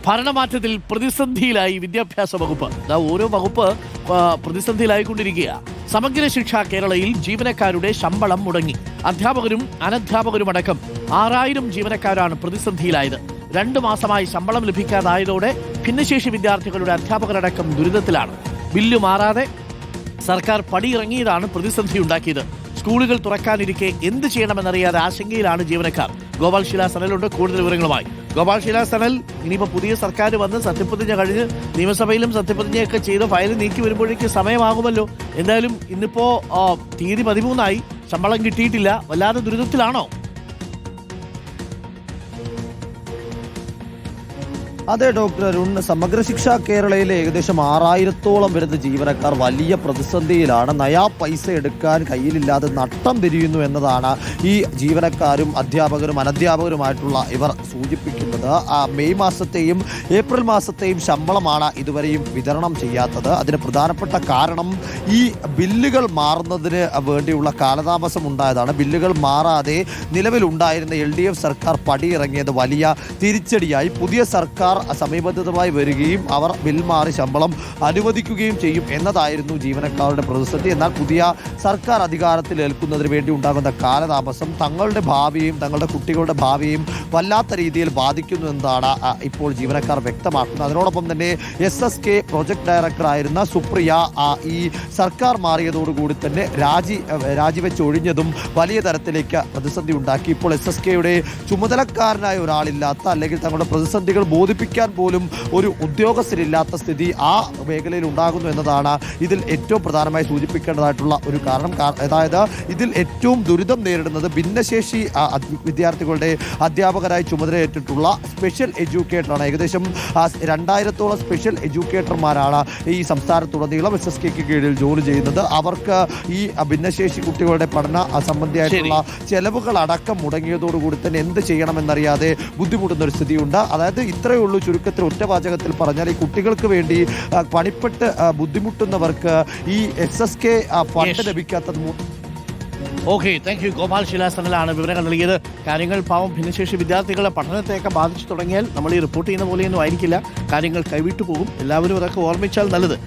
ഭരണമാറ്റത്തിൽ പ്രതിസന്ധിയിലായി വിദ്യാഭ്യാസ വകുപ്പ്. ഓരോ വകുപ്പ് പ്രതിസന്ധിയിലായിക്കൊണ്ടിരിക്കുക. സമഗ്ര ശിക്ഷ കേരളയിൽ ജീവനക്കാരുടെ ശമ്പളം മുടങ്ങി. അധ്യാപകരും അനധ്യാപകരുമടക്കം 6000 ജീവനക്കാരാണ് പ്രതിസന്ധിയിലായത്. 2 മാസമായി ശമ്പളം ലഭിക്കാതായതോടെ ഭിന്നശേഷി വിദ്യാർത്ഥികളുടെ അധ്യാപകരടക്കം ദുരിതത്തിലാണ്. ബില്ല് മാറാതെ സർക്കാർ പടിയിറങ്ങിയതാണ് പ്രതിസന്ധി ഉണ്ടാക്കിയത്. സ്കൂളുകൾ തുറക്കാനിരിക്കെ എന്ത് ചെയ്യണമെന്നറിയാതെ ആശങ്കയിലാണ് ജീവനക്കാർ. ഗോപാൽ ശിലാസനലുണ്ട് കൂടുതൽ വിവരങ്ങളുമായി. ഗോപാൽ ശിലാസനൽ, ഇനിയിപ്പോൾ പുതിയ സർക്കാർ വന്ന് സത്യപ്രതിജ്ഞ കഴിഞ്ഞ് നിയമസഭയിലും സത്യപ്രതിജ്ഞയൊക്കെ ചെയ്ത് ഫയൽ നീക്കി വരുമ്പോഴേക്ക് സമയമാകുമല്ലോ. എന്തായാലും ഇന്നിപ്പോ തീയതി 13 ശമ്പളം കിട്ടിയിട്ടില്ല. വല്ലാതെ ദുരിതത്തിലാണോ? അതെ ഡോക്ടർ അരുൺ, സമഗ്ര ശിക്ഷ കേരളയിലെ ഏകദേശം 6000-ഓളം വരുന്ന ജീവനക്കാർ വലിയ പ്രതിസന്ധിയിലാണ്. നയാ പൈസ എടുക്കാൻ കയ്യിലില്ലാതെ നട്ടം തിരിയുന്നു എന്നതാണ് ഈ ജീവനക്കാരും അധ്യാപകരും അനധ്യാപകരുമായിട്ടുള്ള ഇവർ സൂചിപ്പിക്കുന്നത്. മെയ് മാസത്തെയും ഏപ്രിൽ മാസത്തെയും ശമ്പളമാണ് ഇതുവരെയും വിതരണം ചെയ്യാത്തത്. അതിന് പ്രധാനപ്പെട്ട കാരണം ഈ ബില്ലുകൾ മാറുന്നതിന് വേണ്ടിയുള്ള കാലതാമസം ഉണ്ടായതാണ്. ബില്ലുകൾ മാറാതെ നിലവിലുണ്ടായിരുന്ന LDF സർക്കാർ പടിയിറങ്ങിയത് വലിയ തിരിച്ചടിയായി. പുതിയ സർക്കാർ സമയബന്ധിതമായി വരികയും അവർ ബിൽ മാറി ശമ്പളം അനുവദിക്കുകയും ചെയ്യും എന്നതായിരുന്നു ജീവനക്കാരുടെ പ്രതിസന്ധി. എന്നാൽ പുതിയ സർക്കാർ അധികാരത്തിൽ ഏൽക്കുന്നതിന് വേണ്ടി ഉണ്ടാകുന്ന കാലതാമസം തങ്ങളുടെ ഭാവിയെയും തങ്ങളുടെ കുട്ടികളുടെ ഭാവിയെയും വല്ലാത്ത രീതിയിൽ ബാധിക്കുന്നു എന്നതാണ് ഇപ്പോൾ ജീവനക്കാർ വ്യക്തമാക്കുന്നത്. അതിനോടൊപ്പം തന്നെ SSK പ്രോജക്ട് ഡയറക്ടറായിരുന്ന സുപ്രിയ ഈ സർക്കാർ മാറിയതോടുകൂടി തന്നെ രാജിവെച്ചൊഴിഞ്ഞതും വലിയ തരത്തിലേക്ക് പ്രതിസന്ധി ഉണ്ടാക്കി. ഇപ്പോൾ SSKയുടെ ചുമതലക്കാരനായ ഒരാളില്ലാത്ത, അല്ലെങ്കിൽ തങ്ങളുടെ പ്രതിസന്ധികൾ ബോധിപ്പിക്കാൻ പോലും ഒരു ഉദ്യോഗസ്ഥരില്ലാത്ത സ്ഥിതി ആ മേഖലയിൽ ഉണ്ടാകുന്നു എന്നതാണ് ഇതിൽ ഏറ്റവും പ്രധാനമായി സൂചിപ്പിക്കേണ്ടതായിട്ടുള്ള ഒരു കാരണം. അതായത് ഇതിൽ ഏറ്റവും ദുരിതം നേരിടുന്നത് ഭിന്നശേഷി വിദ്യാർത്ഥികളുടെ അധ്യാപകരായി ചുമതലയേറ്റിട്ടുള്ള സ്പെഷ്യൽ എഡ്യൂക്കേറ്ററാണ്. ഏകദേശം 2000-ഓളം സ്പെഷ്യൽ എഡ്യൂക്കേറ്റർമാരാണ് ഈ സംസ്ഥാനത്തുടനീളം SSKക്ക് കീഴിൽ ജോലി ചെയ്യുന്നത്. അവർക്ക് ഈ ഭിന്നശേഷി കുട്ടികളുടെ പഠന സംബന്ധിയായിട്ടുള്ള ചെലവുകൾ അടക്കം മുടങ്ങിയതോടുകൂടി തന്നെ എന്ത് ചെയ്യണമെന്നറിയാതെ ബുദ്ധിമുട്ടുന്ന ഒരു സ്ഥിതിയുണ്ട്. അതായത് ഇത്രയേ ഉള്ളൂ ചുരുക്കത്തിൽ, ഒറ്റവാചകത്തിൽ പറഞ്ഞാൽ ഈ കുട്ടികൾക്ക് വേണ്ടി പണിപ്പെട്ട് ബുദ്ധിമുട്ടുന്നവർക്ക് ഈ SSK ഫണ്ട് ലഭിക്കാത്തത്. Okay, thank you. ഗോപാൽ ശിലാസനലാണ് വിവരങ്ങൾ നൽകിയത്. കാര്യങ്ങൾ പാവം ഭിന്നശേഷി വിദ്യാർത്ഥികളുടെ പഠനത്തെയൊക്കെ ബാധിച്ചു തുടങ്ങിയാൽ നമ്മൾ ഈ റിപ്പോർട്ട് ചെയ്യുന്ന പോലെയൊന്നും ആയിരിക്കില്ല. കാര്യങ്ങൾ കൈവിട്ടു പോകും. എല്ലാവരും അതൊക്കെ ഓർമ്മിച്ചാൽ നല്ലത്.